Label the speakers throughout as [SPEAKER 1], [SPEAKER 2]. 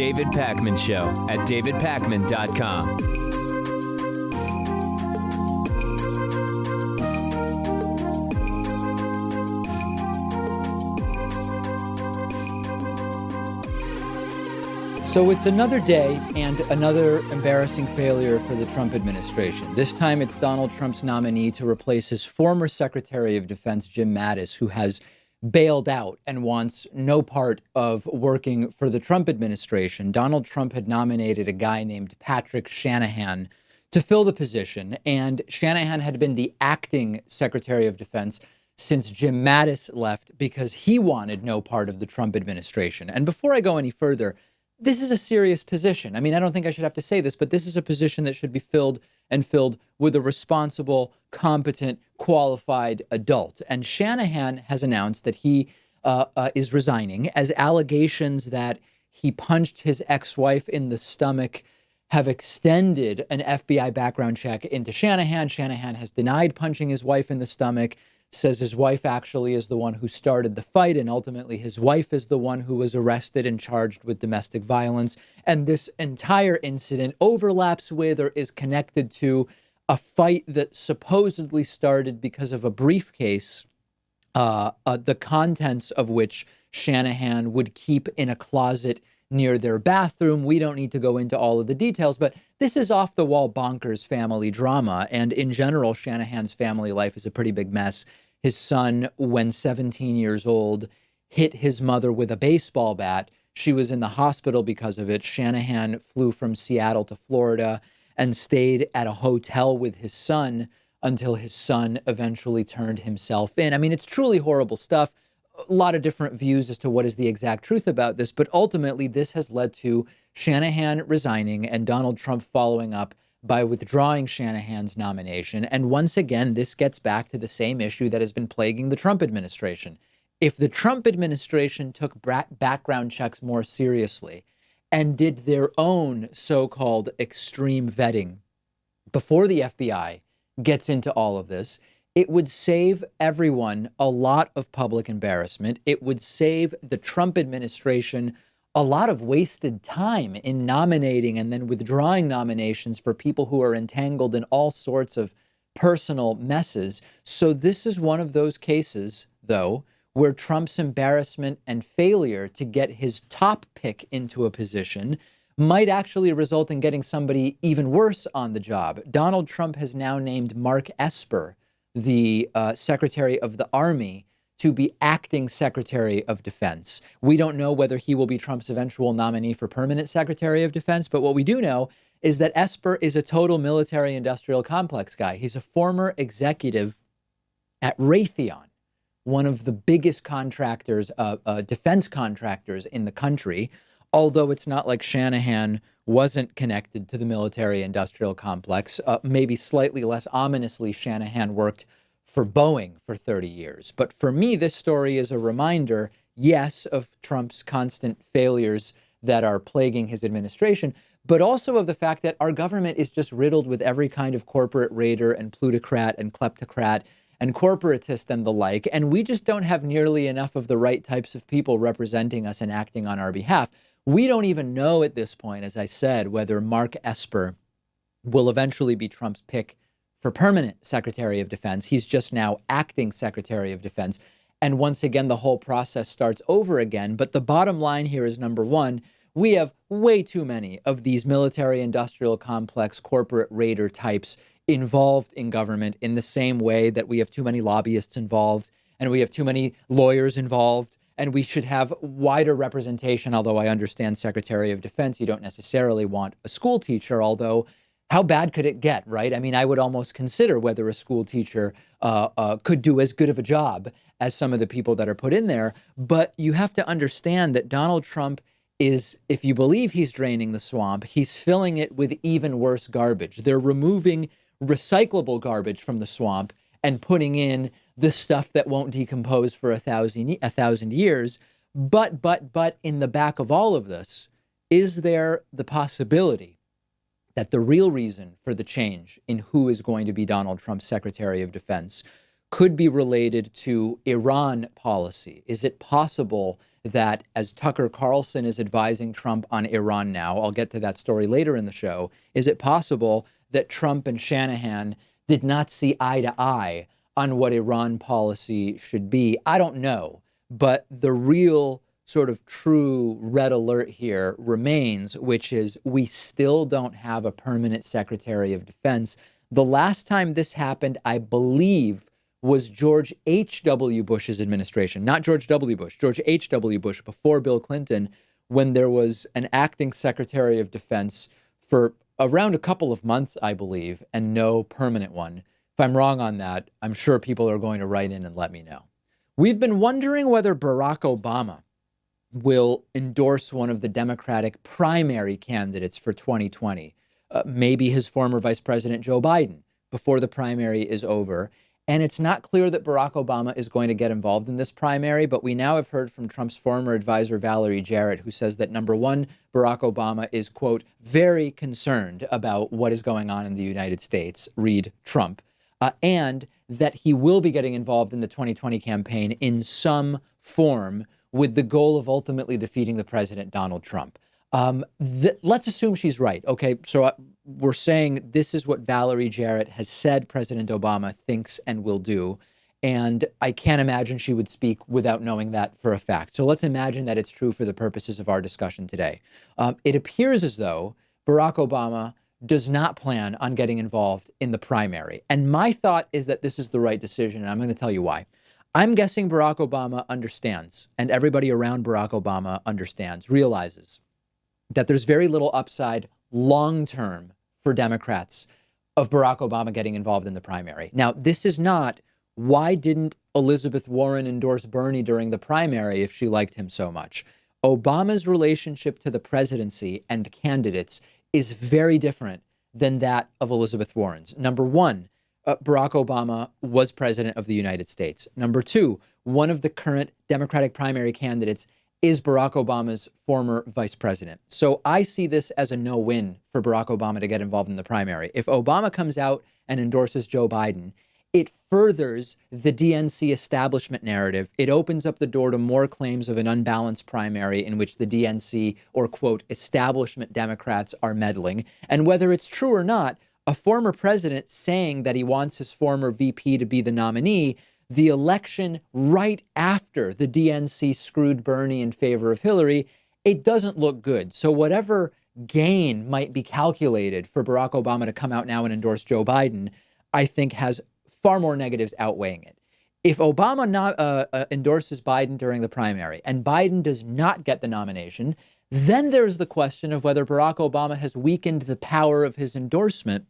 [SPEAKER 1] David Pakman Show at davidpakman.com.
[SPEAKER 2] So it's another day and another embarrassing failure for the Trump administration. This time it's Donald Trump's nominee to replace his former Secretary of Defense, Jim Mattis, who has bailed out and wants no part of working for the Trump administration. Donald Trump had nominated a guy named Patrick Shanahan to fill the position, and Shanahan had been the acting Secretary of Defense since Jim Mattis left because he wanted no part of the Trump administration. And before I go any further, this is a serious position. I mean, I don't think I should have to say this, but this is a position that should be filled with a responsible, competent, qualified adult. And Shanahan has announced that he is resigning as allegations that he punched his ex-wife in the stomach have extended an FBI background check into Shanahan. Shanahan has denied punching his wife in the stomach, says his wife actually is the one who started the fight, and ultimately his wife is the one who was arrested and charged with domestic violence. And this entire incident overlaps with or is connected to a fight that supposedly started because of a briefcase, the contents of which Shanahan would keep in a closet near their bathroom. We don't need to go into all of the details, but this is off-the-wall bonkers family drama. And in general, Shanahan's family life is a pretty big mess. His son, when 17 years old, hit his mother with a baseball bat. She was in the hospital because of it. Shanahan flew from Seattle to Florida and stayed at a hotel with his son until his son eventually turned himself in. I mean, it's truly horrible stuff. A lot of different views as to what is the exact truth about this, but ultimately this has led to Shanahan resigning and Donald Trump following up by withdrawing Shanahan's nomination. And once again, this gets back to the same issue that has been plaguing the Trump administration. If the Trump administration took background checks more seriously and did their own so-called extreme vetting before the FBI gets into all of this, it would save everyone a lot of public embarrassment. It would save the Trump administration a lot of wasted time in nominating and then withdrawing nominations for people who are entangled in all sorts of personal messes. So this is one of those cases, though, where Trump's embarrassment and failure to get his top pick into a position might actually result in getting somebody even worse on the job. Donald Trump has now named Mark Esper, the Secretary of the Army, to be acting Secretary of Defense. We don't know whether he will be Trump's eventual nominee for permanent Secretary of Defense, but what we do know is that Esper is a total military-industrial complex guy. He's a former executive at Raytheon, one of the biggest contractors, defense contractors in the country, although it's not like Shanahan wasn't connected to the military-industrial complex. Maybe slightly less ominously, Shanahan worked for Boeing for 30 years. But for me, this story is a reminder, yes, of Trump's constant failures that are plaguing his administration, but also of the fact that our government is just riddled with every kind of corporate raider and plutocrat and kleptocrat and corporatist and the like. And we just don't have nearly enough of the right types of people representing us and acting on our behalf. We don't even know at this point, as I said, whether Mark Esper will eventually be Trump's pick for permanent Secretary of Defense. He's just now acting Secretary of Defense. And once again, the whole process starts over again. But the bottom line here is, number one, we have way too many of these military-industrial complex corporate raider types involved in government in the same way that we have too many lobbyists involved and we have too many lawyers involved. And we should have wider representation, although I understand Secretary of Defense, you don't necessarily want a school teacher, although how bad could it get, right? I mean, I would almost consider whether a school teacher could do as good of a job as some of the people that are put in there. But you have to understand that Donald Trump is, if you believe he's draining the swamp, he's filling it with even worse garbage. They're removing recyclable garbage from the swamp and putting in the stuff that won't decompose for a thousand years. But in the back of all of this, is there the possibility that the real reason for the change in who is going to be Donald Trump's Secretary of Defense could be related to Iran policy? Is it possible that as Tucker Carlson is advising Trump on Iran now, I'll get to that story later in the show, is it possible that Trump and Shanahan did not see eye to eye on what Iran policy should be? I don't know. But the real sort of true red alert here remains, which is we still don't have a permanent Secretary of Defense. The last time this happened, I believe, was George H.W. Bush's administration, not George W. Bush, George H.W. Bush before Bill Clinton, when there was an acting Secretary of Defense for around a couple of months, I believe, and no permanent one. If I'm wrong on that, I'm sure people are going to write in and let me know. We've been wondering whether Barack Obama will endorse one of the Democratic primary candidates for 2020, maybe his former Vice President Joe Biden, before the primary is over. And it's not clear that Barack Obama is going to get involved in this primary, but we now have heard from Trump's former advisor, Valerie Jarrett, who says that, number one, Barack Obama is, quote, very concerned about what is going on in the United States, read Trump, and that he will be getting involved in the 2020 campaign in some form with the goal of ultimately defeating the president, Donald Trump. Let's assume she's right. Okay, so we're saying this is what Valerie Jarrett has said President Obama thinks and will do. And I can't imagine she would speak without knowing that for a fact. So let's imagine that it's true for the purposes of our discussion today. It appears as though Barack Obama does not plan on getting involved in the primary. And my thought is that this is the right decision, and I'm going to tell you why. I'm guessing Barack Obama understands, and everybody around Barack Obama understands, realizes that there's very little upside long-term for Democrats of Barack Obama getting involved in the primary. Now, this is not, why didn't Elizabeth Warren endorse Bernie during the primary if she liked him so much? Obama's relationship to the presidency and candidates is very different than that of Elizabeth Warren's. Number one, Barack Obama was president of the United States. Number two, one of the current Democratic primary candidates is Barack Obama's former vice president. So I see this as a no-win for Barack Obama to get involved in the primary. If Obama comes out and endorses Joe Biden, it furthers the DNC establishment narrative. It opens up the door to more claims of an unbalanced primary in which the DNC or, quote, establishment Democrats are meddling. And whether it's true or not, a former president saying that he wants his former VP to be the nominee, the election right after the DNC screwed Bernie in favor of Hillary, it doesn't look good. So whatever gain might be calculated for Barack Obama to come out now and endorse Joe Biden, I think has far more negatives outweighing it. If Obama endorses Biden during the primary and Biden does not get the nomination, then there's the question of whether Barack Obama has weakened the power of his endorsement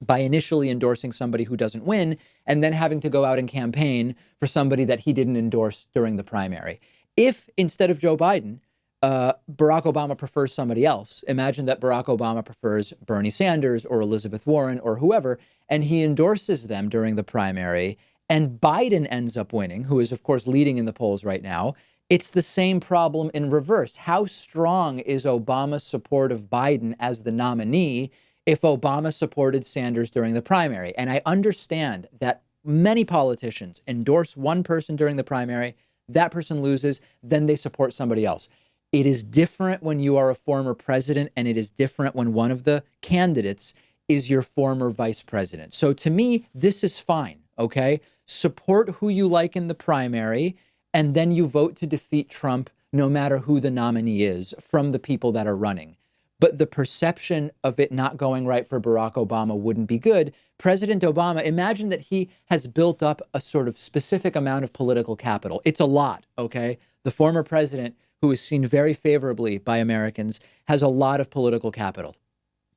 [SPEAKER 2] by initially endorsing somebody who doesn't win and then having to go out and campaign for somebody that he didn't endorse during the primary. If instead of Joe Biden, Barack Obama prefers somebody else, imagine that Barack Obama prefers Bernie Sanders or Elizabeth Warren or whoever, and he endorses them during the primary, and Biden ends up winning, who is, of course, leading in the polls right now. It's the same problem in reverse. How strong is Obama's support of Biden as the nominee if Obama supported Sanders during the primary? And I understand that many politicians endorse one person during the primary, that person loses, then they support somebody else. It is different when you are a former president, and it is different when one of the candidates is your former vice president. So to me, this is fine, okay? Support who you like in the primary, and then you vote to defeat Trump no matter who the nominee is from the people that are running. But the perception of it not going right for Barack Obama wouldn't be good. President Obama, imagine that he has built up a sort of specific amount of political capital. It's a lot, okay? The former president, who is seen very favorably by Americans, has a lot of political capital.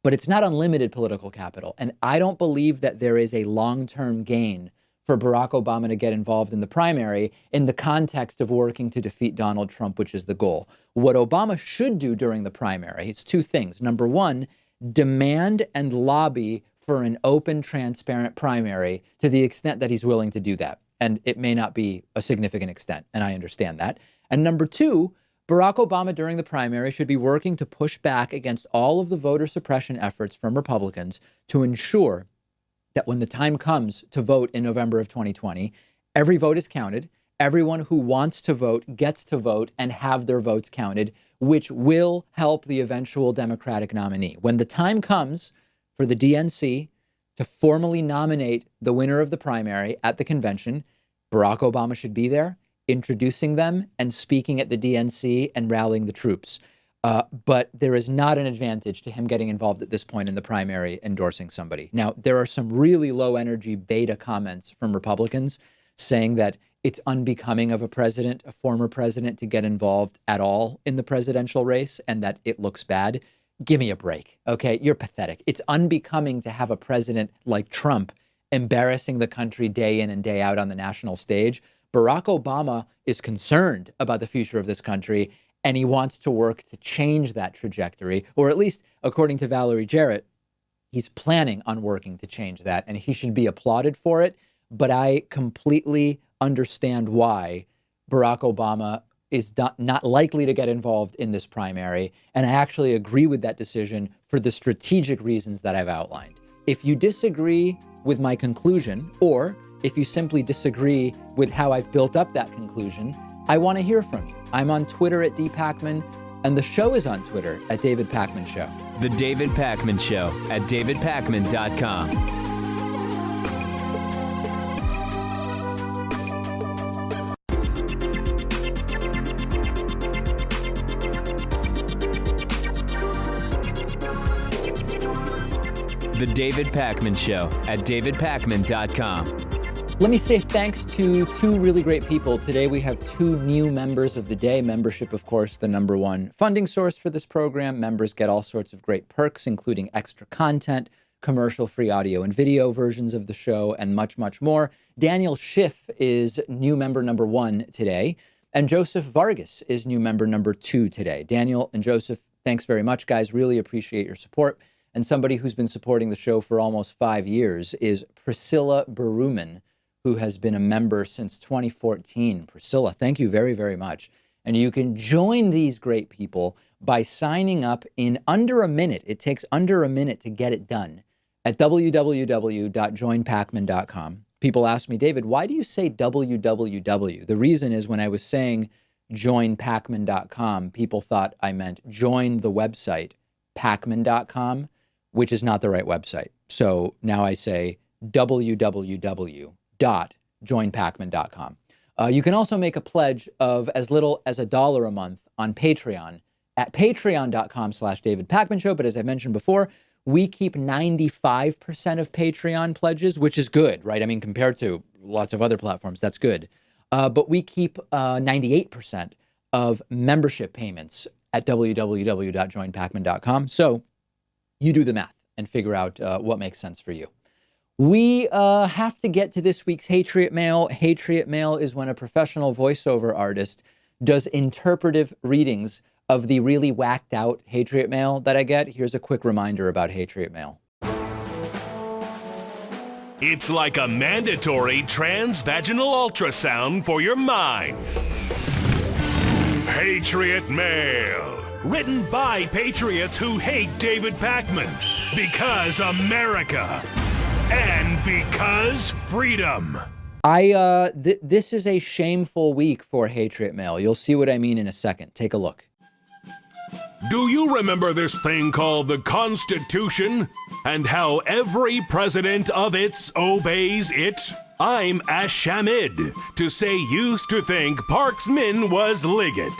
[SPEAKER 2] But it's not unlimited political capital. And I don't believe that there is a long-term gain for Barack Obama to get involved in the primary in the context of working to defeat Donald Trump, which is the goal. What Obama should do during the primary, it's two things. Number one, demand and lobby for an open, transparent primary to the extent that he's willing to do that. And it may not be a significant extent, and I understand that. And number two, Barack Obama during the primary should be working to push back against all of the voter suppression efforts from Republicans to ensure that when the time comes to vote in November of 2020, every vote is counted Everyone who wants to vote gets to vote and have their votes counted, which will help the eventual Democratic nominee. When the time comes for the DNC to formally nominate the winner of the primary at the convention, Barack Obama should be there, introducing them and speaking at the DNC and rallying the troops. But there is not an advantage to him getting involved at this point in the primary endorsing somebody. Now, there are some really low energy beta comments from Republicans saying that it's unbecoming of a president, a former president, to get involved at all in the presidential race and that it looks bad. Give me a break. Okay, you're pathetic. It's unbecoming to have a president like Trump embarrassing the country day in and day out on the national stage. Barack Obama is concerned about the future of this country, and he wants to work to change that trajectory, or at least, according to Valerie Jarrett, he's planning on working to change that, and he should be applauded for it. But I completely understand why Barack Obama is not likely to get involved in this primary, and I actually agree with that decision for the strategic reasons that I've outlined. If you disagree with my conclusion, or if you simply disagree with how I've built up that conclusion, I want to hear from you. I'm on Twitter at @DPacman, and the show is on Twitter at David Pakman Show.
[SPEAKER 1] The David Pakman Show at davidpakman.com. The David Pakman Show at davidpakman.com.
[SPEAKER 2] Let me say thanks to two really great people. Today we have two new members of the day. Membership, of course, the number one funding source for this program. Members get all sorts of great perks, including extra content, commercial-free audio and video versions of the show, and much, much more. Daniel Schiff is new member number 1 today, and Joseph Vargas is new member number 2 today. Daniel and Joseph, thanks very much, guys. Really appreciate your support. And somebody who's been supporting the show for almost 5 years is Priscilla Berumen, who has been a member since 2014. Priscilla, thank you very, very much. And you can join these great people by signing up in under a minute. It takes under a minute to get it done at www.joinpakman.com. People ask me, David, why do you say www? The reason is when I was saying joinpakman.com, people thought I meant join the website, pakman.com, which is not the right website. So now I say www.joinpakman.com. You can also make a pledge of as little as $1 a month on Patreon at patreon.com/David Pakman Show. But as I mentioned before, we keep 95% of Patreon pledges, which is good, right? I mean, compared to lots of other platforms, that's good. But we keep 98% of membership payments at www.joinpakman.com. So you do the math and figure out what makes sense for you. We have to get to this week's Hatriot Mail. Hatriot Mail is when a professional voiceover artist does interpretive readings of the really whacked out Hatriot Mail that I get. Here's a quick reminder about Hatriot Mail.
[SPEAKER 3] It's like a mandatory transvaginal ultrasound for your mind. Hatriot Mail. Written by patriots who hate David Pakman. Because America. And because freedom.
[SPEAKER 2] This is a shameful week for Hatriot Mail. You'll see what I mean in a second. Take a look.
[SPEAKER 3] Do you remember this thing called the Constitution? And how every president of it obeys it? I'm Ashamid to say used to think Parksman was Liggett.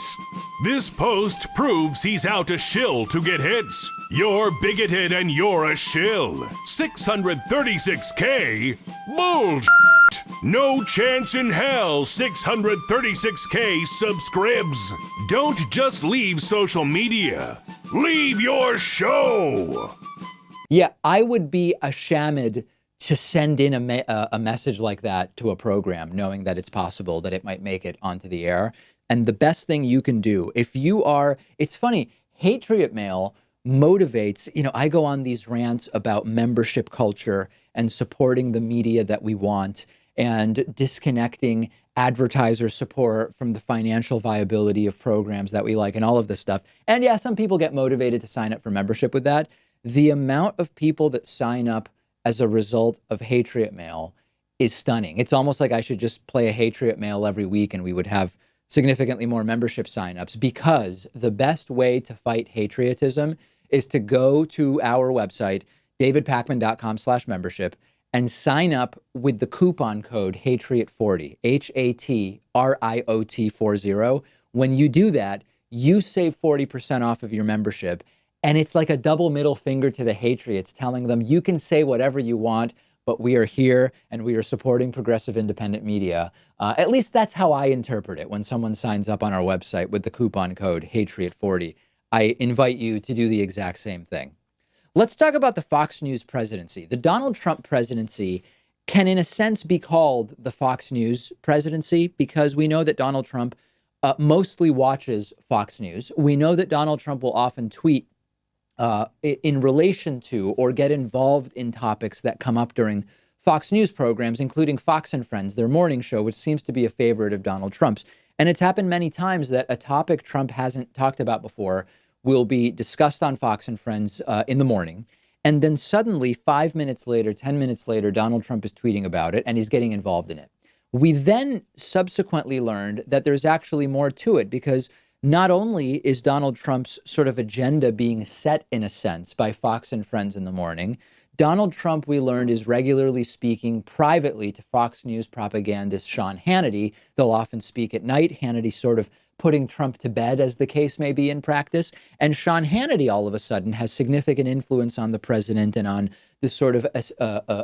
[SPEAKER 3] This post proves he's out a shill to get hits. You're bigoted and you're a shill. 636K? Bullshit. No chance in hell 636K subscribes. Don't just leave social media. Leave your show.
[SPEAKER 2] Yeah, I would be ashamed to send in a message like that to a program, knowing that it's possible that it might make it onto the air. And the best thing you can do, if you are, it's funny, Hatriot Mail motivates, I go on these rants about membership culture and supporting the media that we want and disconnecting advertiser support from the financial viability of programs that we like and all of this stuff. And yeah, some people get motivated to sign up for membership with that. The amount of people that sign up as a result of Hatriot Mail is stunning. It's almost like I should just play a Hatriot Mail every week and we would have significantly more membership signups, because the best way to fight patriotism is to go to our website, davidpakman.com/membership, and sign up with the coupon code Hatriot40, HATRIOT40. When you do that, you save 40% off of your membership. And it's like a double middle finger to the Hatriots, telling them you can say whatever you want, but we are here and we are supporting progressive independent media. At least that's how I interpret it when someone signs up on our website with the coupon code Hatriot40. I invite you to do the exact same thing. Let's talk about the Fox News presidency. The Donald Trump presidency can, in a sense, be called the Fox News presidency, because we know that Donald Trump mostly watches Fox News. We know that Donald Trump will often tweet in relation to or get involved in topics that come up during Fox News programs, including Fox and Friends, their morning show, which seems to be a favorite of Donald Trump's. And it's happened many times that a topic Trump hasn't talked about before will be discussed on Fox and Friends in the morning. And then suddenly, 5 minutes later, 10 minutes later, Donald Trump is tweeting about it and he's getting involved in it. We then subsequently learned that there's actually more to it, because not only is Donald Trump's sort of agenda being set, in a sense, by Fox and Friends in the morning, Donald Trump, we learned, is regularly speaking privately to Fox News propagandist Sean Hannity. They'll often speak at night. Hannity sort of putting Trump to bed, as the case may be in practice. And Sean Hannity, all of a sudden, has significant influence on the president and on this sort of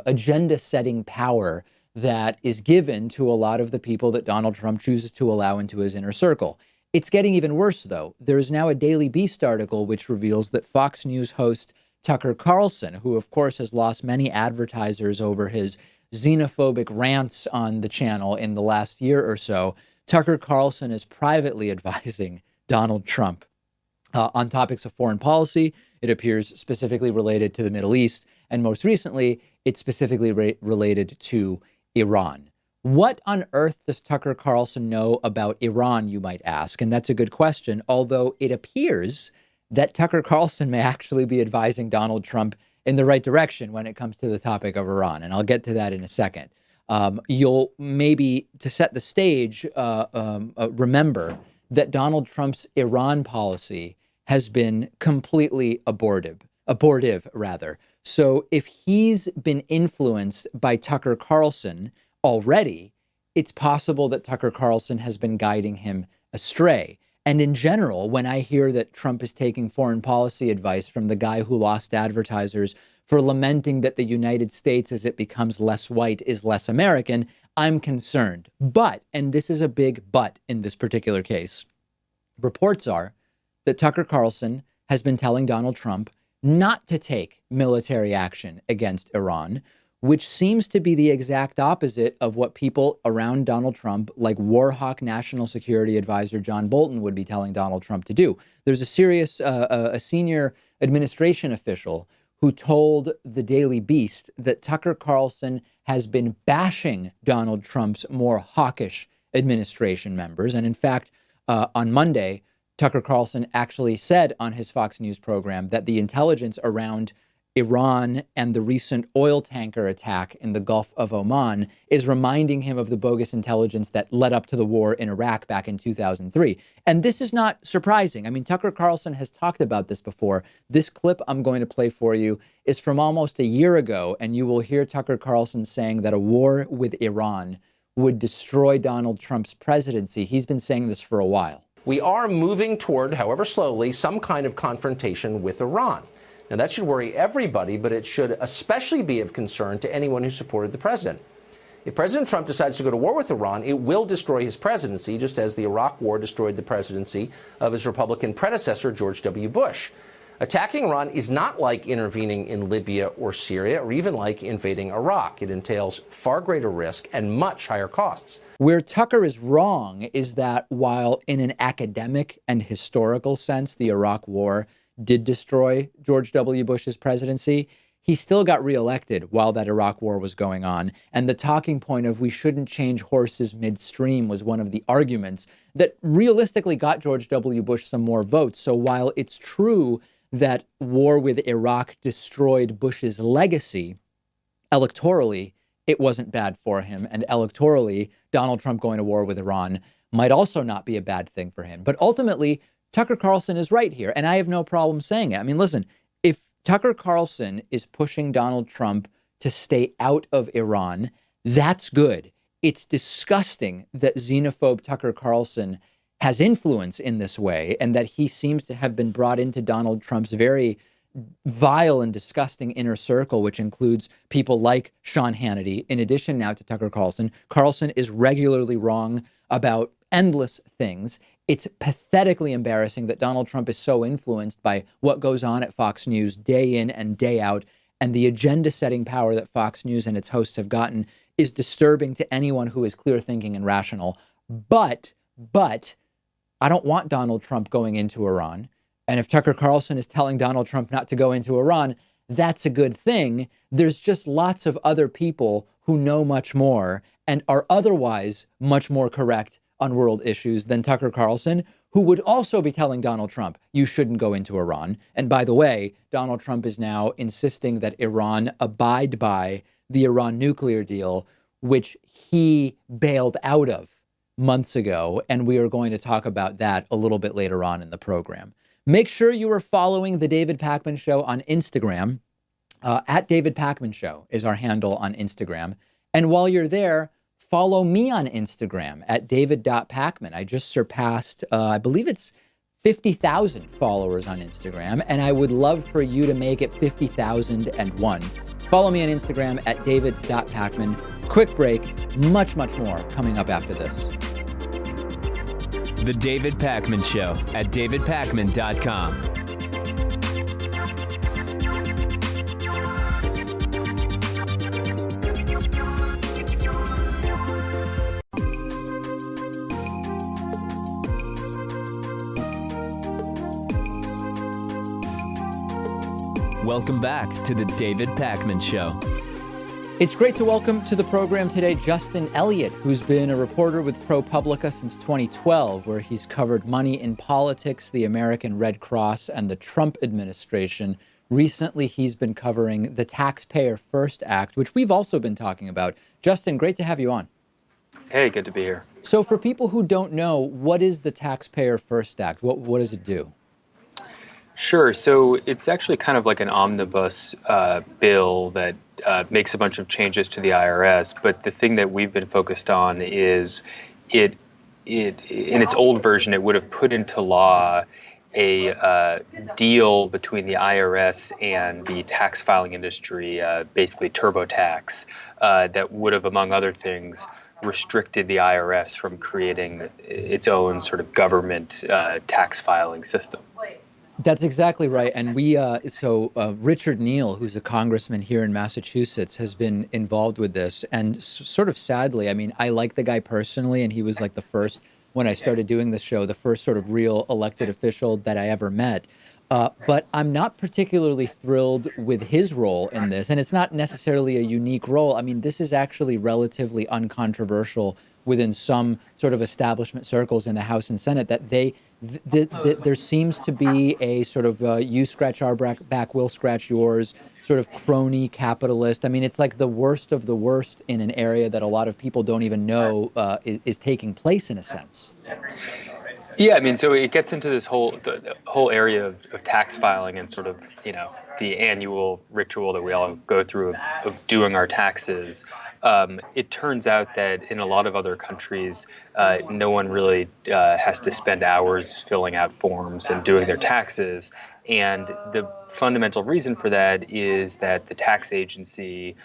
[SPEAKER 2] agenda-setting power that is given to a lot of the people that Donald Trump chooses to allow into his inner circle. It's getting even worse, though. There is now a Daily Beast article which reveals that Fox News host Tucker Carlson, who, of course, has lost many advertisers over his xenophobic rants on the channel in the last year or so, Tucker Carlson is privately advising Donald Trump on topics of foreign policy. It appears specifically related to the Middle East. And most recently, it's specifically related to Iran. What on earth does Tucker Carlson know about Iran, you might ask? And that's a good question, although it appears that Tucker Carlson may actually be advising Donald Trump in the right direction when it comes to the topic of Iran. And I'll get to that in a second. You'll maybe, to set the stage, remember that Donald Trump's Iran policy has been completely abortive. So if he's been influenced by Tucker Carlson already, it's possible that Tucker Carlson has been guiding him astray. And in general, when I hear that Trump is taking foreign policy advice from the guy who lost advertisers for lamenting that the United States, as it becomes less white, is less American, I'm concerned. But, and this is a big but in this particular case, reports are that Tucker Carlson has been telling Donald Trump not to take military action against Iran, which seems to be the exact opposite of what people around Donald Trump, like Warhawk National Security Advisor John Bolton, would be telling Donald Trump to do. There's a senior administration official who told the Daily Beast that Tucker Carlson has been bashing Donald Trump's more hawkish administration members. And in fact, on Monday, Tucker Carlson actually said on his Fox News program that the intelligence around Iran and the recent oil tanker attack in the Gulf of Oman is reminding him of the bogus intelligence that led up to the war in Iraq back in 2003. And this is not surprising. I mean, Tucker Carlson has talked about this before. This clip I'm going to play for you is from almost a year ago, and you will hear Tucker Carlson saying that a war with Iran would destroy Donald Trump's presidency. He's been saying this for a while.
[SPEAKER 4] We are moving toward, however slowly, some kind of confrontation with Iran. Now, that should worry everybody, but it should especially be of concern to anyone who supported the president. If President Trump decides to go to war with Iran, it will destroy his presidency, just as the Iraq War destroyed the presidency of his Republican predecessor, George W. Bush. Attacking Iran is not like intervening in Libya or Syria, or even like invading Iraq. It entails far greater risk and much higher costs.
[SPEAKER 2] Where Tucker is wrong is that while in an academic and historical sense, the Iraq War did destroy George W. Bush's presidency, he still got reelected while that Iraq war was going on. And the talking point of we shouldn't change horses midstream was one of the arguments that realistically got George W. Bush some more votes. So while it's true that war with Iraq destroyed Bush's legacy electorally, it wasn't bad for him. And electorally, Donald Trump going to war with Iran might also not be a bad thing for him. But ultimately, Tucker Carlson is right here. And I have no problem saying it. I mean, listen, if Tucker Carlson is pushing Donald Trump to stay out of Iran, that's good. It's disgusting that xenophobe Tucker Carlson has influence in this way and that he seems to have been brought into Donald Trump's very vile and disgusting inner circle, which includes people like Sean Hannity, in addition now to Tucker Carlson. Carlson is regularly wrong about endless things. It's pathetically embarrassing that Donald Trump is so influenced by what goes on at Fox News day in and day out. And the agenda-setting power that Fox News and its hosts have gotten is disturbing to anyone who is clear thinking and rational. But I don't want Donald Trump going into Iran. And if Tucker Carlson is telling Donald Trump not to go into Iran, that's a good thing. There's just lots of other people who know much more and are otherwise much more correct on world issues than Tucker Carlson, who would also be telling Donald Trump, you shouldn't go into Iran. And by the way, Donald Trump is now insisting that Iran abide by the Iran nuclear deal, which he bailed out of months ago. And we are going to talk about that a little bit later on in the program. Make sure you are following The David Pakman Show on Instagram. At David Pakman Show is our handle on Instagram. And while you're there, follow me on Instagram at david.pakman. I just surpassed, I believe it's 50,000 followers on Instagram, and I would love for you to make it 50,001. Follow me on Instagram at david.pakman. Quick break, much more coming up after this.
[SPEAKER 1] The David Pakman Show at davidpakman.com. Welcome back to the David Pakman Show.
[SPEAKER 2] It's great to welcome to the program today Justin Elliott, who's been a reporter with ProPublica since 2012, where he's covered money in politics, the American Red Cross, and the Trump administration. Recently, he's been covering the Taxpayer First Act, which we've also been talking about. Justin, great to have you on.
[SPEAKER 5] Hey, good to be here.
[SPEAKER 2] So for people who don't know, what is the Taxpayer First Act? What does it do?
[SPEAKER 5] Sure. So it's actually kind of like an omnibus bill that makes a bunch of changes to the IRS. But the thing that we've been focused on is it in its old version, it would have put into law a deal between the IRS and the tax filing industry, basically TurboTax, that would have, among other things, restricted the IRS from creating its own sort of government tax filing system.
[SPEAKER 2] That's exactly right. And Richard Neal, who's a congressman here in Massachusetts, has been involved with this. And sort of sadly, I mean, I like the guy personally, and he was like the first, when I started doing this show, the first sort of real elected official that I ever met. But I'm not particularly thrilled with his role in this. And it's not necessarily a unique role. I mean, this is actually relatively uncontroversial within some sort of establishment circles in the House and Senate, that there seems to be a sort of you scratch our back, we'll scratch yours, sort of crony capitalist. I mean, it's like the worst of the worst in an area that a lot of people don't even know is taking place in a sense.
[SPEAKER 5] Yeah, I mean, so it gets into this whole area of tax filing and sort of, the annual ritual that we all go through of doing our taxes. It turns out that in a lot of other countries, no one really has to spend hours filling out forms and doing their taxes. And the fundamental reason for that is that the tax agency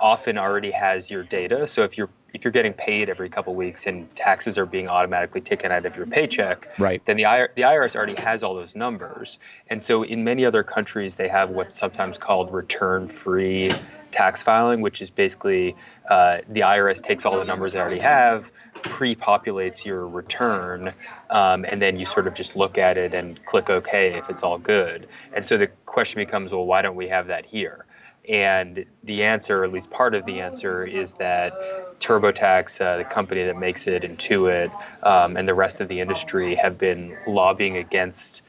[SPEAKER 5] often already has your data. So if you're getting paid every couple weeks and taxes are being automatically taken out of your paycheck,
[SPEAKER 2] right,
[SPEAKER 5] then the IRS already has all those numbers. And so in many other countries, they have what's sometimes called return-free tax filing, which is basically the IRS takes all the numbers they already have, pre-populates your return, and then you sort of just look at it and click OK if it's all good. And so the question becomes, well, why don't we have that here? And the answer, or at least part of the answer, is that TurboTax, the company that makes it, Intuit, and the rest of the industry have been lobbying against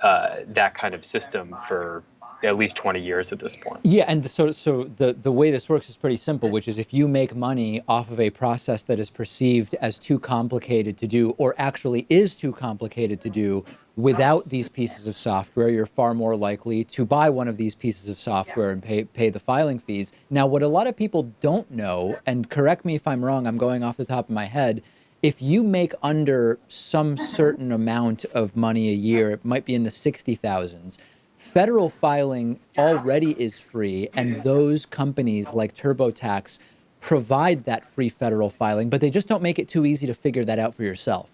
[SPEAKER 5] that kind of system for at least 20 years at this point.
[SPEAKER 2] Yeah, and so the way this works is pretty simple, which is if you make money off of a process that is perceived as too complicated to do, or actually is too complicated to do without these pieces of software, you're far more likely to buy one of these pieces of software and pay the filing fees. Now, what a lot of people don't know, and correct me if I'm wrong, I'm going off the top of my head, if you make under some certain amount of money a year, it might be in the 60,000s, federal filing already is free, and those companies like TurboTax provide that free federal filing, but they just don't make it too easy to figure that out for yourself.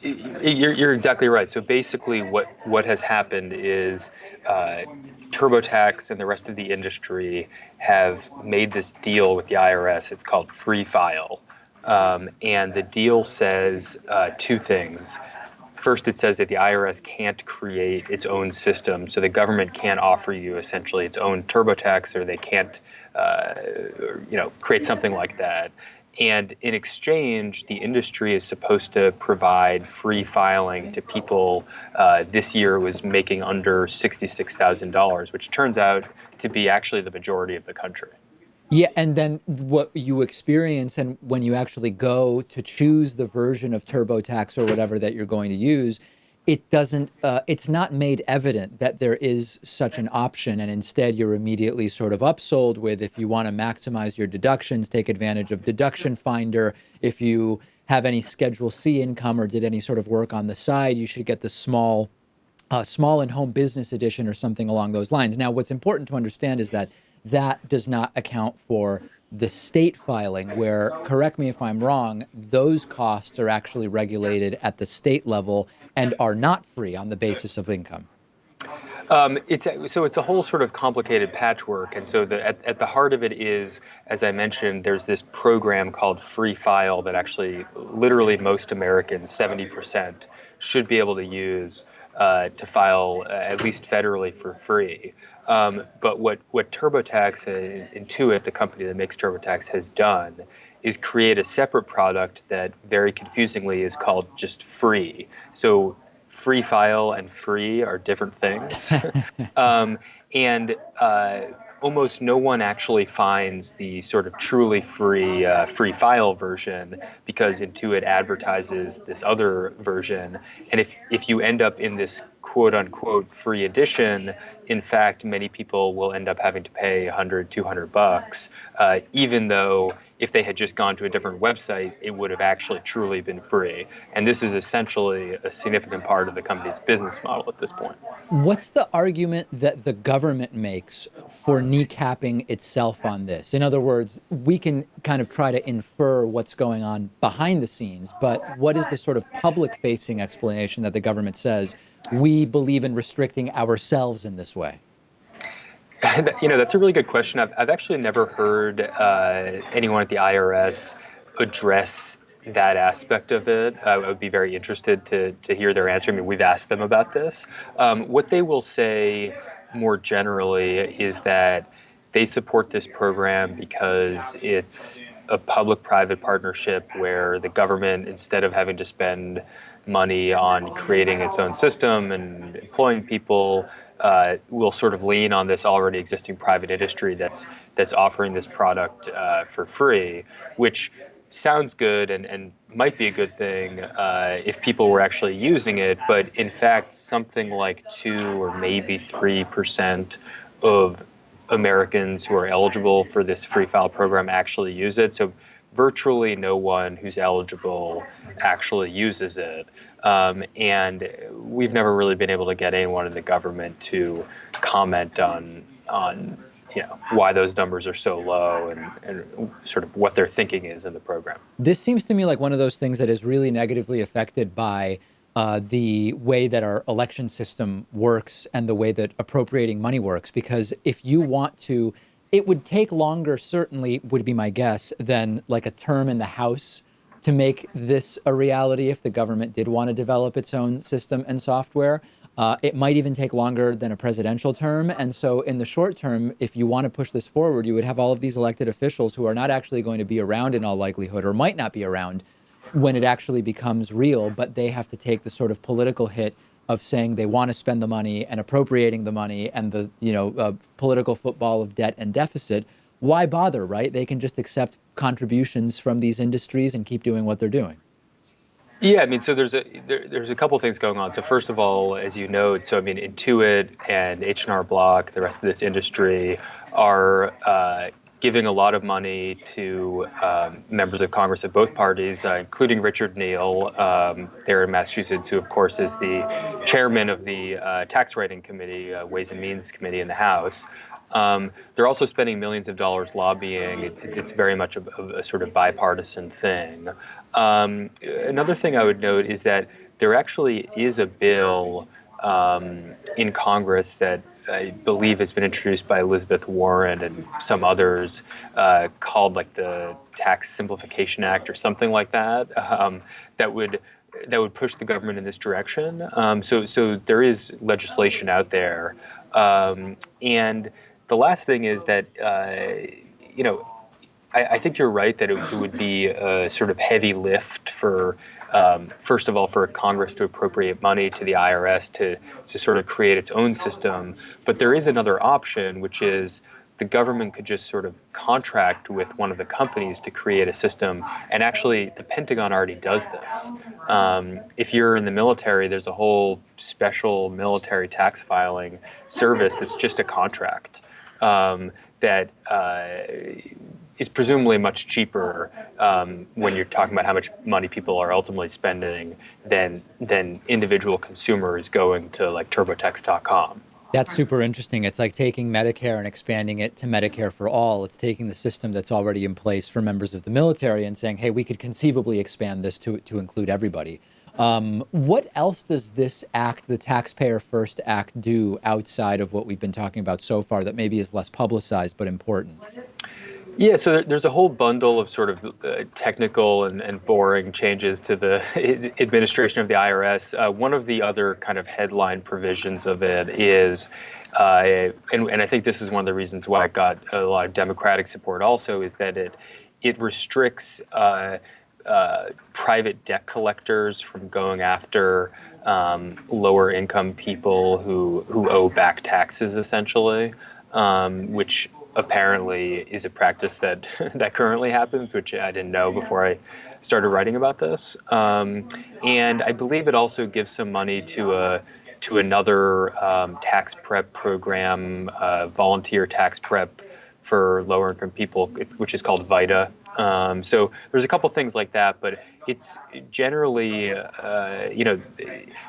[SPEAKER 5] You're exactly right. So basically what has happened is TurboTax and the rest of the industry have made this deal with the IRS. It's called Free File. And the deal says two things. First, it says that the IRS can't create its own system, so the government can't offer you essentially its own TurboTax, or they can't, create something like that. And in exchange, the industry is supposed to provide free filing to people. This year was making under $66,000, which turns out to be actually the majority of the country.
[SPEAKER 2] Yeah, and then what you experience, and when you actually go to choose the version of TurboTax or whatever that you're going to use, it doesn't, it's not made evident that there is such an option, and instead you're immediately sort of upsold with, if you want to maximize your deductions, take advantage of Deduction Finder. If you have any Schedule C income or did any sort of work on the side, you should get the small and home business edition or something along those lines. Now, what's important to understand is that that does not account for the state filing, where, correct me if I'm wrong, those costs are actually regulated at the state level and are not free on the basis of income.
[SPEAKER 5] It's a whole sort of complicated patchwork. And so at the heart of it is, as I mentioned, there's this program called Free File that actually literally most Americans, 70%, should be able to use to file at least federally for free. But what TurboTax and Intuit, the company that makes TurboTax, has done is create a separate product that very confusingly is called just Free. So Free File and free are different things. And almost no one actually finds the sort of truly free Free File version, because Intuit advertises this other version. And if you end up in this quote unquote free edition, in fact, many people will end up having to pay $100, $200, even though if they had just gone to a different website, it would have actually truly been free. And this is essentially a significant part of the company's business model at this point.
[SPEAKER 2] What's the argument that the government makes for kneecapping itself on this? In other words, we can kind of try to infer what's going on behind the scenes, but what is the sort of public-facing explanation that the government says, we believe in restricting ourselves in this way?
[SPEAKER 5] That's a really good question. I've actually never heard anyone at the IRS address that aspect of it. I would be very interested to hear their answer. I mean, we've asked them about this. What they will say more generally is that they support this program because it's a public-private partnership where the government, instead of having to spend money on creating its own system and employing people, will sort of lean on this already existing private industry that's offering this product for free, which sounds good and might be a good thing if people were actually using it. But in fact, something like 2 or maybe 3% of Americans who are eligible for this Free File program actually use it. So virtually no one who's eligible actually uses it. And we've never really been able to get anyone in the government to comment on why those numbers are so low and sort of what their thinking is in the program.
[SPEAKER 2] This seems to me like one of those things that is really negatively affected by the way that our election system works and the way that appropriating money works. Because if you want to, it would take longer, certainly would be my guess, than like a term in the House to make this a reality if the government did want to develop its own system and software. It might even take longer than a presidential term. And so in the short term, if you want to push this forward, you would have all of these elected officials who are not actually going to be around in all likelihood, or might not be around when it actually becomes real, but they have to take the sort of political hit of saying they want to spend the money and appropriating the money and the political football of debt and deficit, why bother, right? They can just accept contributions from these industries and keep doing what they're doing.
[SPEAKER 5] Yeah, I mean, so there's a couple things going on. So first of all, as you know, so I mean, Intuit and H&R Block, the rest of this industry, are giving a lot of money to members of Congress of both parties, including Richard Neal there in Massachusetts, who of course is the chairman of the Tax Writing Committee, Ways and Means Committee in the House. They're also spending millions of dollars lobbying. It's very much a sort of bipartisan thing. Another thing I would note is that there actually is a bill in Congress that I believe has been introduced by Elizabeth Warren and some others called like the Tax Simplification Act or something like that, that would push the government in this direction. So there is legislation out there. And the last thing is that, I think you're right that it would be a sort of heavy lift for, first of all, for Congress to appropriate money to the IRS to sort of create its own system. But there is another option, which is the government could just sort of contract with one of the companies to create a system. And actually, the Pentagon already does this. If you're in the military, there's a whole special military tax filing service that's just a contract that is presumably much cheaper when you're talking about how much money people are ultimately spending than individual consumers going to like TurboTax.com.
[SPEAKER 2] That's super interesting. It's like taking Medicare and expanding it to Medicare for all. It's taking the system that's already in place for members of the military and saying, hey, we could conceivably expand this to include everybody. What else does this act, the Taxpayer First Act, do outside of what we've been talking about so far that maybe is less publicized but important?
[SPEAKER 5] Yeah, so there's a whole bundle of sort of technical and boring changes to the administration of the IRS. One of the other kind of headline provisions of it is, and I think this is one of the reasons why it got a lot of Democratic support also, is that it restricts private debt collectors from going after lower income people who owe back taxes, essentially, which apparently is a practice that currently happens, which I didn't know before I started writing about this. And I believe it also gives some money to another tax prep program, volunteer tax prep for lower income people, which is called VITA. So there's a couple things like that, but it's generally,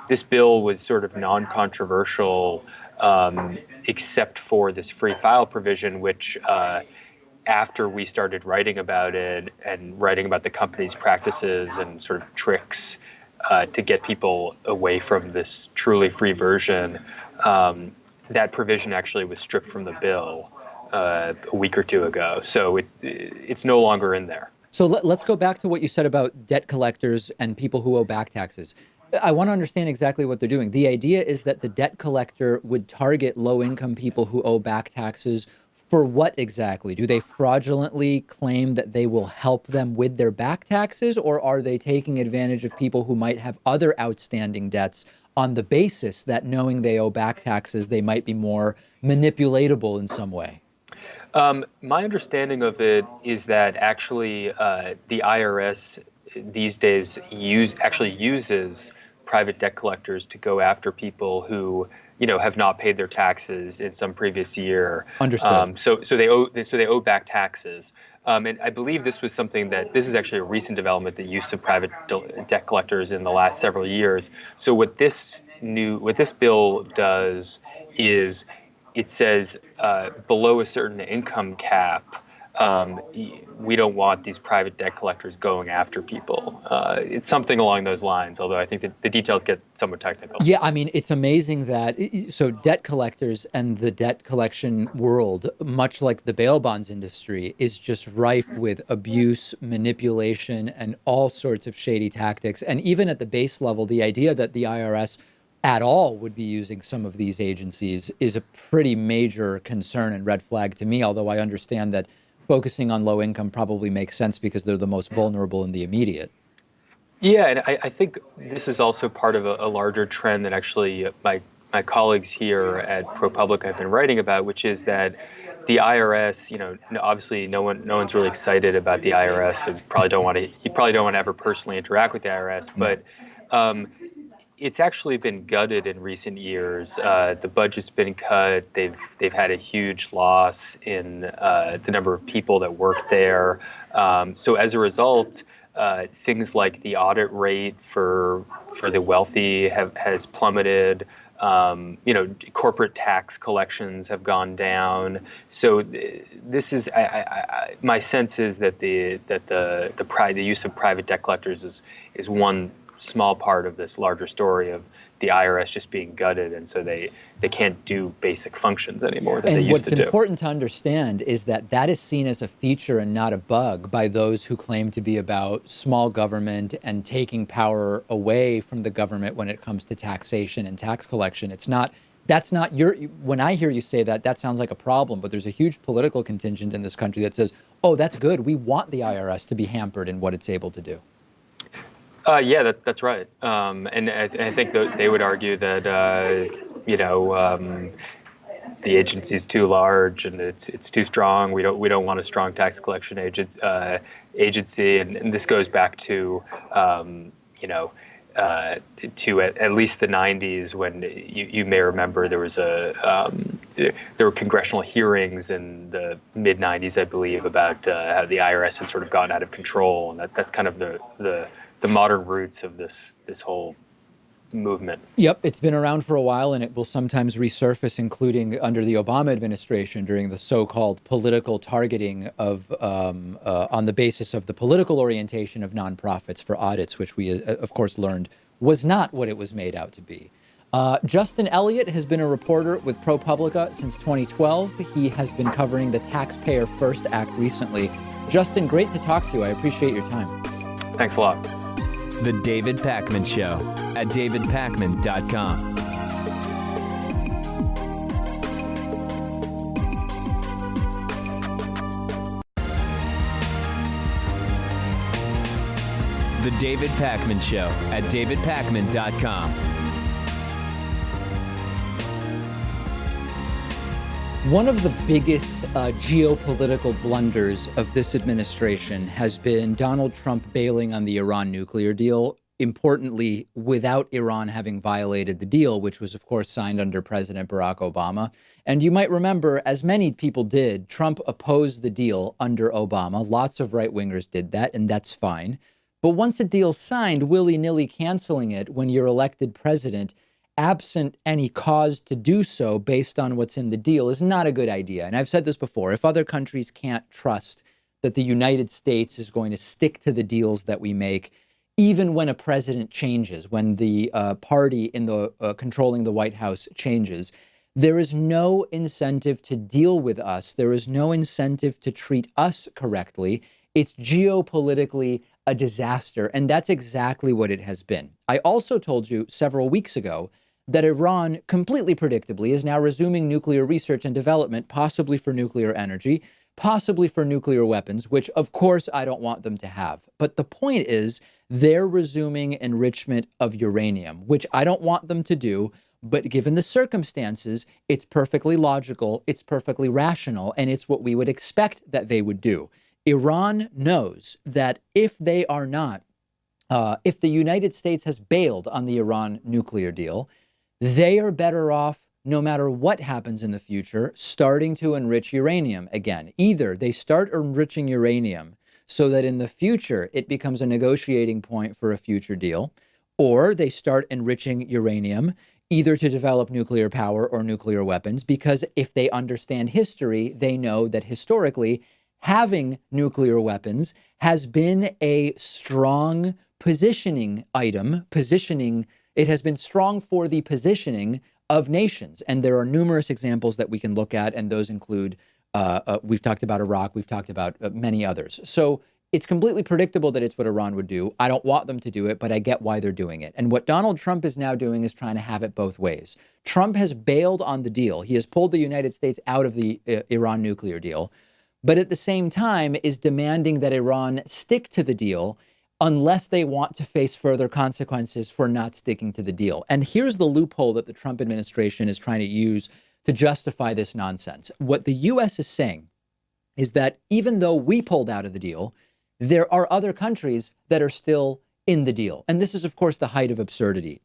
[SPEAKER 5] this bill was sort of non-controversial, except for this free file provision, which after we started writing about it and writing about the company's practices and sort of tricks to get people away from this truly free version, that provision actually was stripped from the bill a week or two ago. So it's no longer in there.
[SPEAKER 2] So let's go back to what you said about debt collectors and people who owe back taxes. I want to understand exactly what they're doing. The idea is that the debt collector would target low-income people who owe back taxes for what exactly? Do they fraudulently claim that they will help them with their back taxes, or are they taking advantage of people who might have other outstanding debts on the basis that knowing they owe back taxes, they might be more manipulatable in some way?
[SPEAKER 5] My understanding of it is that actually the IRS these days uses private debt collectors to go after people who, have not paid their taxes in some previous year.
[SPEAKER 2] Understood.
[SPEAKER 5] So they owe back taxes. And I believe this is actually a recent development, the use of private debt collectors in the last several years. So what this bill does is it says below a certain income cap, we don't want these private debt collectors going after people. It's something along those lines, although I think that the details get somewhat technical.
[SPEAKER 2] Yeah, I mean, it's amazing that, so debt collectors and the debt collection world, much like the bail bonds industry, is just rife with abuse, manipulation, and all sorts of shady tactics. And even at the base level, the idea that the IRS at all would be using some of these agencies is a pretty major concern and red flag to me, although I understand that focusing on low income probably makes sense because they're the most vulnerable in the immediate.
[SPEAKER 5] Yeah, and I think this is also part of a larger trend that actually my colleagues here at ProPublica have been writing about, which is that the IRS, obviously no one's really excited about the IRS. You probably don't want to ever personally interact with the IRS, but it's actually been gutted in recent years. The budget's been cut. They've had a huge loss in the number of people that work there. So as a result, things like the audit rate for the wealthy has plummeted. Corporate tax collections have gone down. So this is my sense is that the use of private debt collectors is one small part of this larger story of the IRS just being gutted, and so they can't do basic functions anymore that they used to do.
[SPEAKER 2] And what's important to understand is that that is seen as a feature and not a bug by those who claim to be about small government and taking power away from the government when it comes to taxation and tax collection. When I hear you say that, that sounds like a problem, but there's a huge political contingent in this country that says, oh, that's good. We want the IRS to be hampered in what it's able to do.
[SPEAKER 5] Yeah, that's right. And I think that they would argue that the agency's too large and it's too strong. We don't want a strong tax collection agency, and this goes back to to at least the 90s, when you may remember there were congressional hearings in the mid 90s, I believe, about how the IRS had sort of gotten out of control, and that's kind of the modern roots of this whole movement. Yep,
[SPEAKER 2] it's been around for a while, and it will sometimes resurface, including under the Obama administration during the so-called political targeting of on the basis of the political orientation of nonprofits for audits, which we, of course, learned was not what it was made out to be. Justin Elliott has been a reporter with ProPublica since 2012. He has been covering the Taxpayer First Act recently. Justin, great to talk to you. I appreciate your time.
[SPEAKER 5] Thanks a lot.
[SPEAKER 1] The David Pakman Show at davidpakman.com. The David Pakman Show at davidpakman.com.
[SPEAKER 2] One of the biggest geopolitical blunders of this administration has been Donald Trump bailing on the Iran nuclear deal, importantly, without Iran having violated the deal, which was, of course, signed under President Barack Obama. And you might remember, as many people did, Trump opposed the deal under Obama. Lots of right-wingers did that, and that's fine. But once a deal's signed, willy-nilly canceling it when you're elected president, absent any cause to do so based on what's in the deal, is not a good idea. And I've said this before, if other countries can't trust that the United States is going to stick to the deals that we make, even when a president changes, when the party in the controlling the White House changes, there is no incentive to deal with us. There is no incentive to treat us correctly. It's geopolitically a disaster, and that's exactly what it has been. I also told you several weeks ago that Iran, completely predictably, is now resuming nuclear research and development, possibly for nuclear energy, possibly for nuclear weapons, which, of course, I don't want them to have. But the point is, they're resuming enrichment of uranium, which I don't want them to do. But given the circumstances, it's perfectly logical, it's perfectly rational, and it's what we would expect that they would do. Iran knows that if they are not, if the United States has bailed on the Iran nuclear deal, they are better off, no matter what happens in the future, starting to enrich uranium again. Either they start enriching uranium so that in the future it becomes a negotiating point for a future deal, or they start enriching uranium either to develop nuclear power or nuclear weapons, because if they understand history, they know that historically having nuclear weapons has been a strong positioning item, it has been strong for the positioning of nations. And there are numerous examples that we can look at, and those include, we've talked about Iraq, we've talked about many others. So it's completely predictable that it's what Iran would do. I don't want them to do it, but I get why they're doing it. And what Donald Trump is now doing is trying to have it both ways. Trump has bailed on the deal. He has pulled the United States out of the Iran nuclear deal, but at the same time is demanding that Iran stick to the deal unless they want to face further consequences for not sticking to the deal. And here's the loophole that the Trump administration is trying to use to justify this nonsense. What the U.S. is saying is that even though we pulled out of the deal, there are other countries that are still in the deal. And this is, of course, the height of absurdity.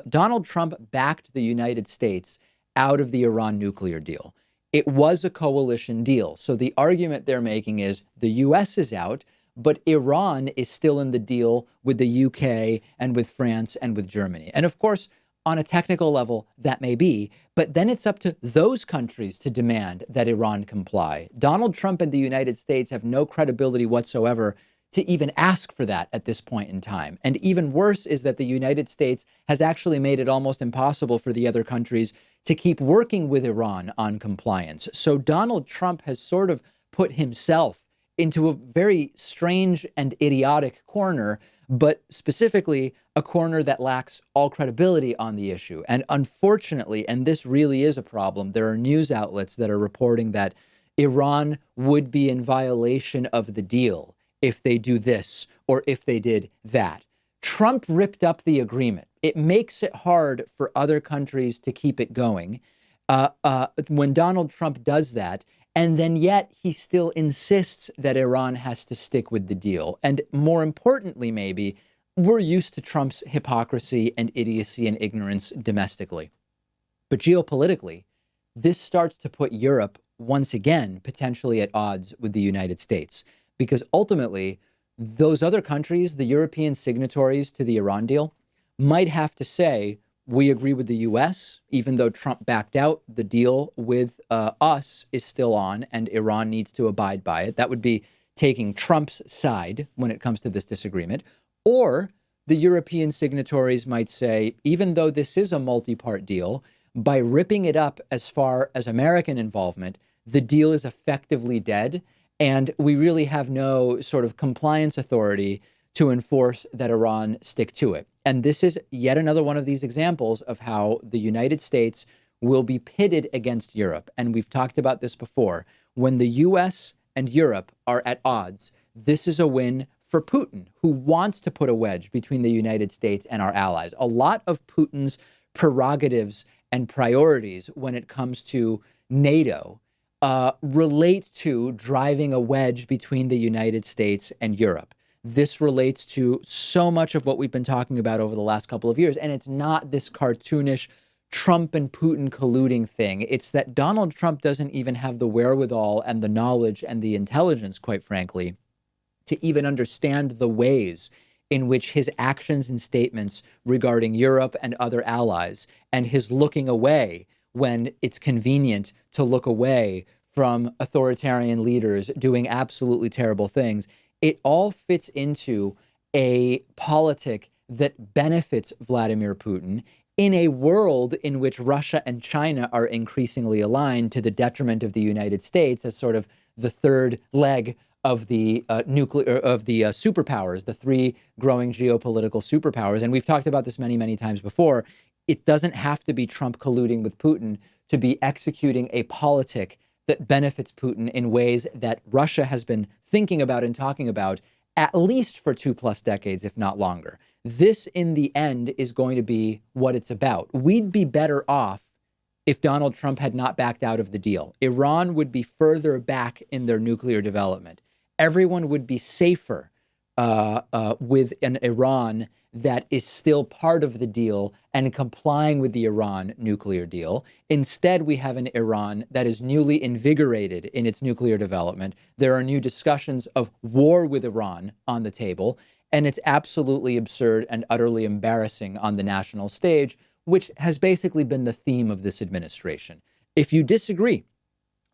[SPEAKER 2] Donald Trump backed the United States out of the Iran nuclear deal. It was a coalition deal. So the argument they're making is the U.S. is out, but Iran is still in the deal with the UK and with France and with Germany. And of course, on a technical level, that may be, but then it's up to those countries to demand that Iran comply. Donald Trump and the United States have no credibility whatsoever to even ask for that at this point in time. And even worse is that the United States has actually made it almost impossible for the other countries to keep working with Iran on compliance. So Donald Trump has sort of put himself into a very strange and idiotic corner, but specifically a corner that lacks all credibility on the issue. And unfortunately, and this really is a problem, there are news outlets that are reporting that Iran would be in violation of the deal if they do this or if they did that. Trump ripped up the agreement. It makes it hard for other countries to keep it going when Donald Trump does that. And then yet he still insists that Iran has to stick with the deal. And more importantly, maybe, we're used to Trump's hypocrisy and idiocy and ignorance domestically. But geopolitically, this starts to put Europe once again potentially at odds with the United States. Because ultimately, those other countries, the European signatories to the Iran deal, might have to say, we agree with the U.S., even though Trump backed out, the deal with us is still on and Iran needs to abide by it. That would be taking Trump's side when it comes to this disagreement. Or the European signatories might say, even though this is a multi-part deal, by ripping it up as far as American involvement, the deal is effectively dead. And we really have no sort of compliance authority to enforce that Iran stick to it. And this is yet another one of these examples of how the United States will be pitted against Europe. And we've talked about this before. When the U.S. and Europe are at odds, this is a win for Putin, who wants to put a wedge between the United States and our allies. A lot of Putin's prerogatives and priorities when it comes to NATO relate to driving a wedge between the United States and Europe. This relates to so much of what we've been talking about over the last couple of years. And it's not this cartoonish Trump and Putin colluding thing. It's that Donald Trump doesn't even have the wherewithal and the knowledge and the intelligence, quite frankly, to even understand the ways in which his actions and statements regarding Europe and other allies and his looking away when it's convenient to look away from authoritarian leaders doing absolutely terrible things. It all fits into a politic that benefits Vladimir Putin in a world in which Russia and China are increasingly aligned to the detriment of the United States as sort of the third leg of the superpowers, the three growing geopolitical superpowers. And we've talked about this many, many times before. It doesn't have to be Trump colluding with Putin to be executing a politic that benefits Putin in ways that Russia has been thinking about and talking about at least for 2+ decades, if not longer. This, in the end, is going to be what it's about. We'd be better off if Donald Trump had not backed out of the deal. Iran would be further back in their nuclear development. Everyone would be safer with an Iran that is still part of the deal and complying with the Iran nuclear deal. Instead, we have an Iran that is newly invigorated in its nuclear development. There are new discussions of war with Iran on the table, and it's absolutely absurd and utterly embarrassing on the national stage, which has basically been the theme of this administration. If you disagree,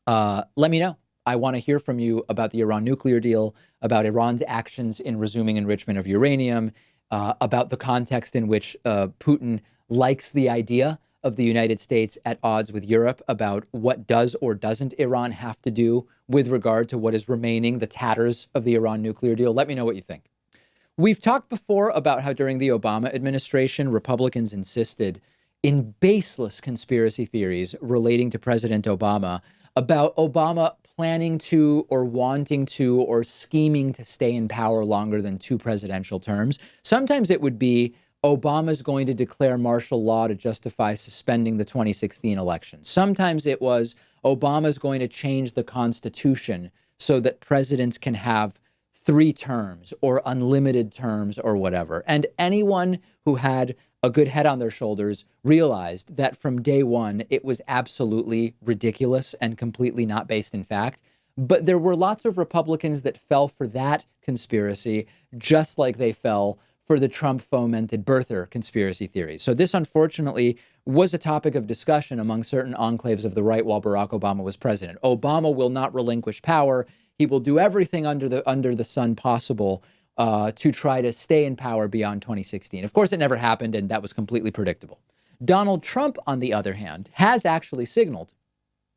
[SPEAKER 2] let me know. I want to hear from you about the Iran nuclear deal, about Iran's actions in resuming enrichment of uranium, about the context in which Putin likes the idea of the United States at odds with Europe, about what does or doesn't Iran have to do with regard to what is remaining, the tatters of the Iran nuclear deal. Let me know what you think. We've talked before about how during the Obama administration, Republicans insisted in baseless conspiracy theories relating to President Obama about Obama planning to or wanting to or scheming to stay in power longer than 2 presidential terms. Sometimes it would be Obama's going to declare martial law to justify suspending the 2016 election. Sometimes it was Obama's going to change the Constitution so that presidents can have 3 terms or unlimited terms or whatever. And anyone who had a good head on their shoulders realized that from day one, it was absolutely ridiculous and completely not based in fact. But there were lots of Republicans that fell for that conspiracy, just like they fell for the Trump fomented birther conspiracy theory. So this, unfortunately, was a topic of discussion among certain enclaves of the right while Barack Obama was president. Obama will not relinquish power. He will do everything under the sun possible to try to stay in power beyond 2016. Of course, it never happened, and that was completely predictable. Donald Trump, on the other hand, has actually signaled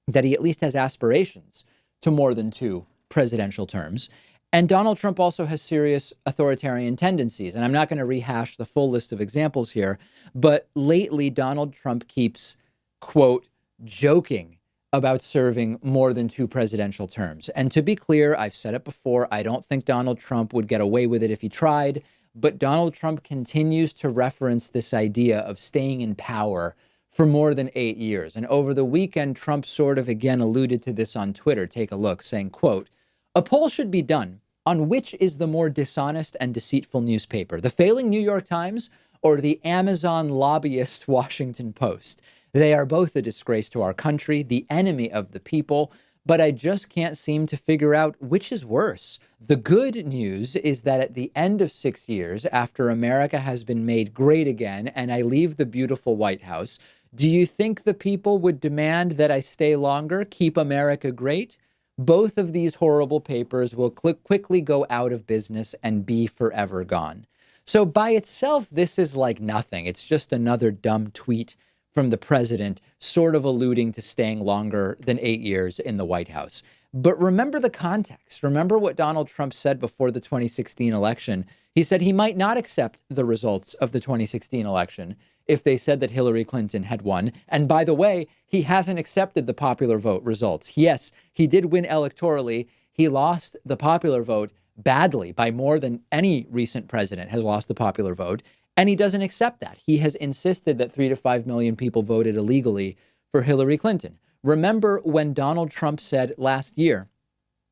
[SPEAKER 2] that he at least has aspirations to more than 2 presidential terms. And Donald Trump also has serious authoritarian tendencies. And I'm not going to rehash the full list of examples here, but lately Donald Trump keeps, quote, joking about serving more than 2 presidential terms. And to be clear, I've said it before, I don't think Donald Trump would get away with it if he tried, but Donald Trump continues to reference this idea of staying in power for more than 8 years. And over the weekend, Trump sort of again alluded to this on Twitter. Take a look, saying, quote, "A poll should be done on which is the more dishonest and deceitful newspaper, the failing New York Times or the Amazon lobbyist Washington Post. They are both a disgrace to our country, the enemy of the people, but I just can't seem to figure out which is worse. The good news is that at the end of 6 years, after America has been made great again and I leave the beautiful White House, do you think the people would demand that I stay longer, keep America great? Both of these horrible papers will quickly go out of business and be forever gone." So by itself, this is like nothing. It's just another dumb tweet from the president, sort of alluding to staying longer than 8 years in the White House. But remember the context. Remember what Donald Trump said before the 2016 election. He said he might not accept the results of the 2016 election if they said that Hillary Clinton had won. And by the way, he hasn't accepted the popular vote results. Yes, he did win electorally. He lost the popular vote badly by more than any recent president has lost the popular vote. And he doesn't accept that. He has insisted that 3 to 5 million people voted illegally for Hillary Clinton. Remember when Donald Trump said last year,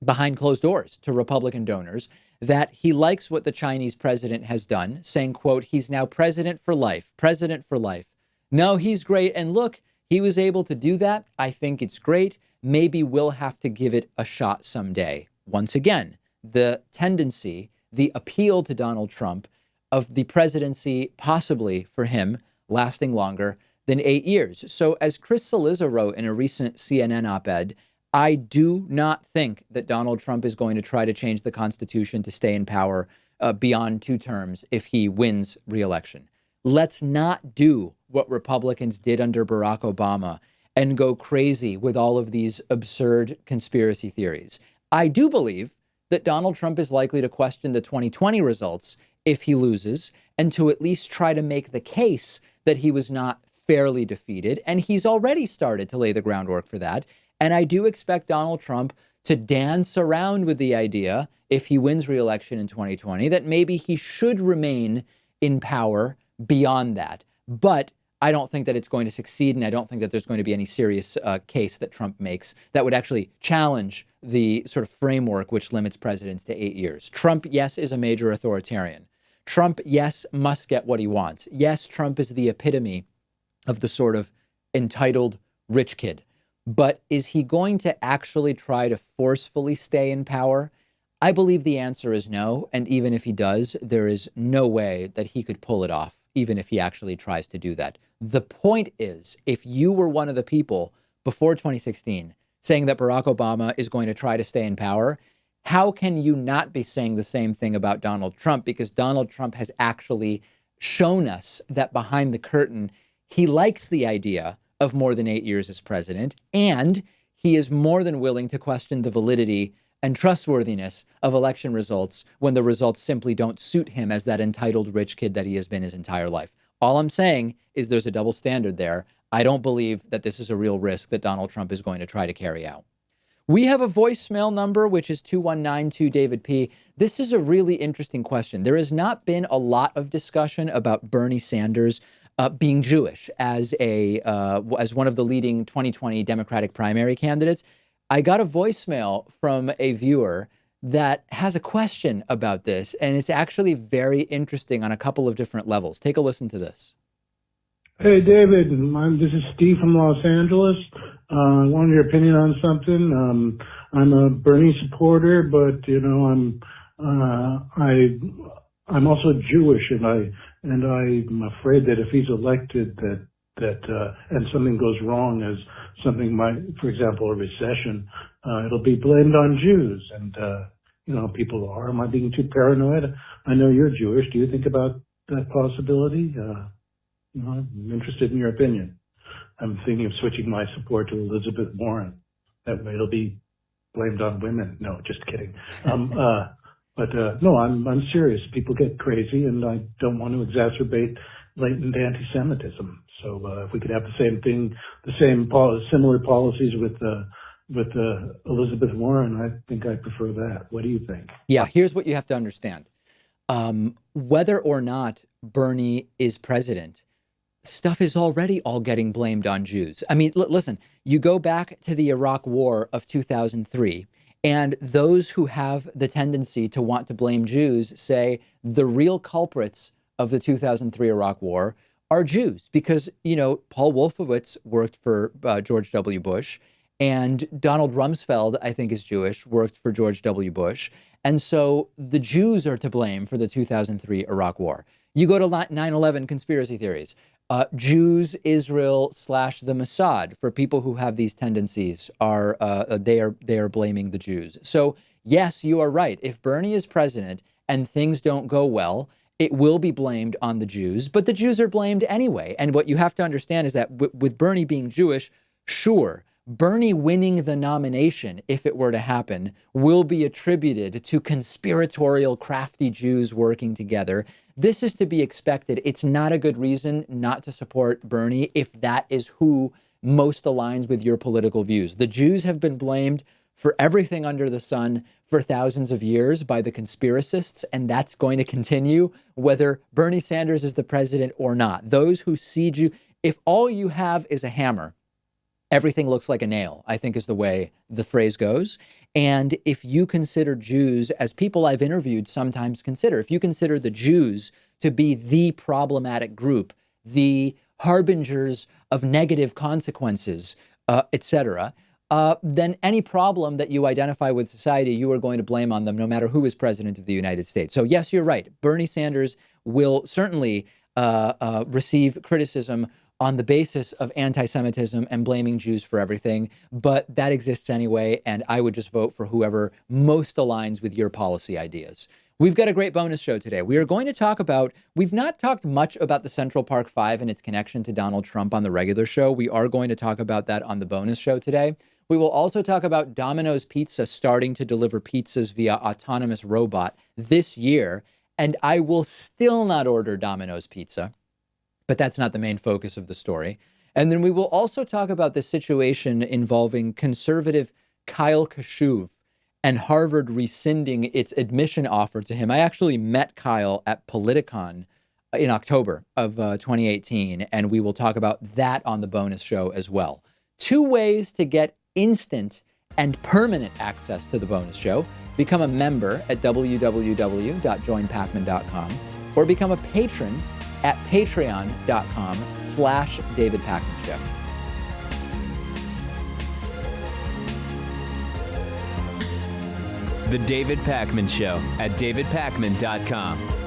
[SPEAKER 2] behind closed doors to Republican donors, that he likes what the Chinese president has done, saying, quote, "He's now president for life, president for life. No, he's great. And look, he was able to do that. I think it's great. Maybe we'll have to give it a shot someday." Once again, the tendency, the appeal to Donald Trump of the presidency, possibly for him, lasting longer than 8 years. So as Chris Cillizza wrote in a recent CNN op-ed, I do not think that Donald Trump is going to try to change the Constitution to stay in power beyond 2 terms if he wins re-election. Let's not do what Republicans did under Barack Obama and go crazy with all of these absurd conspiracy theories. I do believe that Donald Trump is likely to question the 2020 results if he loses, and to at least try to make the case that he was not fairly defeated. And he's already started to lay the groundwork for that. And I do expect Donald Trump to dance around with the idea, if he wins re-election in 2020, that maybe he should remain in power beyond that. But I don't think that it's going to succeed, and I don't think that there's going to be any serious case that Trump makes that would actually challenge the sort of framework which limits presidents to 8 years. Trump, yes, is a major authoritarian. Trump, yes, must get what he wants. Yes, Trump is the epitome of the sort of entitled rich kid. But is he going to actually try to forcefully stay in power? I believe the answer is no. And even if he does, there is no way that he could pull it off, even if he actually tries to do that. The point is, if you were one of the people before 2016 saying that Barack Obama is going to try to stay in power, how can you not be saying the same thing about Donald Trump? Because Donald Trump has actually shown us that behind the curtain, he likes the idea of more than 8 years as president, and he is more than willing to question the validity and trustworthiness of election results when the results simply don't suit him as that entitled rich kid that he has been his entire life. All I'm saying is there's a double standard there. I don't believe that this is a real risk that Donald Trump is going to try to carry out. We have a voicemail number, which is 219-2-DAVID-P. This is a really interesting question. There has not been a lot of discussion about Bernie Sanders being Jewish as one of the leading 2020 Democratic primary candidates. I got a voicemail from a viewer that has a question about this, and it's actually very interesting on a couple of different levels. Take a listen to this.
[SPEAKER 6] Hey, David, this is Steve from Los Angeles. I wanted your opinion on something. I'm a Bernie supporter, but I'm also Jewish, and I'm afraid that if he's elected, and something goes wrong, as something might, for example, a recession, it'll be blamed on Jews. And people are. Am I being too paranoid? I know you're Jewish. Do you think about that possibility? I'm interested in your opinion. I'm thinking of switching my support to Elizabeth Warren. That way it'll be blamed on women. No, just kidding. No, I'm serious. People get crazy, and I don't want to exacerbate latent anti-Semitism. So if we could have the same thing, similar policies with Elizabeth Warren, I think I prefer that. What do you think?
[SPEAKER 2] Yeah, here's what you have to understand. Whether or not Bernie is president, stuff is already all getting blamed on Jews. I mean, listen, you go back to the Iraq War of 2003, and those who have the tendency to want to blame Jews say the real culprits of the 2003 Iraq War are Jews, because, Paul Wolfowitz worked for George W. Bush, and Donald Rumsfeld, I think, is Jewish, worked for George W. Bush. And so the Jews are to blame for the 2003 Iraq War. You go to 9/11 conspiracy theories. Jews, Israel / the Mossad, for people who have these tendencies, they are blaming the Jews. So yes, you are right. If Bernie is president and things don't go well, it will be blamed on the Jews, but the Jews are blamed anyway. And what you have to understand is that with Bernie being Jewish, sure, Bernie winning the nomination, if it were to happen, will be attributed to conspiratorial, crafty Jews working together. This is to be expected. It's not a good reason not to support Bernie if that is who most aligns with your political views. The Jews have been blamed for everything under the sun for thousands of years by the conspiracists, and that's going to continue whether Bernie Sanders is the president or not. Those who see Jew, if all you have is a hammer, everything looks like a nail, I think is the way the phrase goes. And if you consider Jews, as people I've interviewed sometimes consider, if you consider the Jews to be the problematic group, the harbingers of negative consequences, etc., then any problem that you identify with society, you are going to blame on them, no matter who is president of the United States. So yes, you're right. Bernie Sanders will certainly receive criticism on the basis of anti-Semitism and blaming Jews for everything, but that exists anyway, and I would just vote for whoever most aligns with your policy ideas. We've got a great bonus show today. We are going to talk about, we've not talked much about the Central Park Five and its connection to Donald Trump on the regular show. We are going to talk about that on the bonus show today. We will also talk about Domino's Pizza starting to deliver pizzas via autonomous robot this year, and I will still not order Domino's Pizza. But that's not the main focus of the story. And then we will also talk about the situation involving conservative Kyle Kashuv and Harvard rescinding its admission offer to him. I actually met Kyle at Politicon in October of 2018, and we will talk about that on the bonus show as well. 2 ways to get instant and permanent access to the bonus show. Become a member at www.joinpacman.com or become a patron at patreon.com/David Pakman Show.
[SPEAKER 1] The David Pakman Show at davidpakman.com.